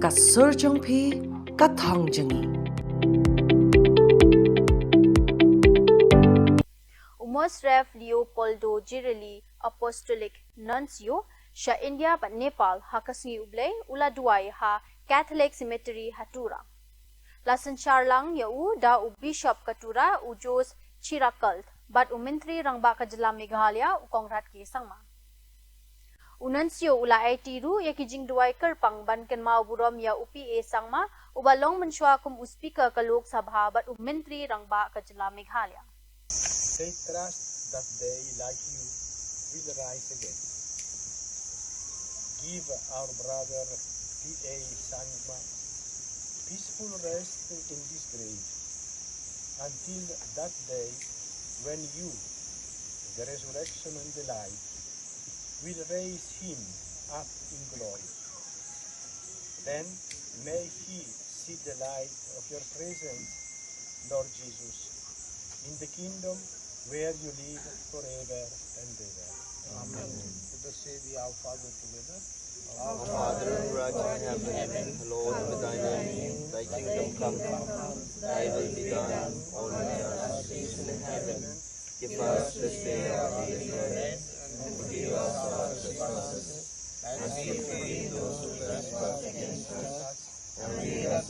ka surjong phi ka thong jangi Umos Rev Leopoldo Girelli, Apostolic Nuncio, Sha India but Nepal hakasngi ublay ula Duwai ha Catholic Cemetery ha Tura. Lasan charlang ya da Bishop ka Tura Jos Chirakalt but umintri rangba ka jala Meghalaya ukongrat ki sangma. Ununcio ula ay tiru ya kijing Duwai kerpang bankan mau burom ya upi sangma ubalong menswa kum uspika ka Lok Sabha but umintri rangba ka jala Meghalaya. They trust that they, like you, will rise again. Give our brother P.A. Sangma peaceful rest in this grave until that day when you, the resurrection and the life, will raise him up in glory. Then may he see the light of your presence, Lord Jesus, in the kingdom where you live forever and ever. Amen. Let us say the Our Father together. Our Father who art in heaven, hallowed be thy name. Thy kingdom come, thy will be done on earth as it is in heaven. Give us this day our daily bread, and forgive us our trespasses, as we forgive those who trespass against us. And lead us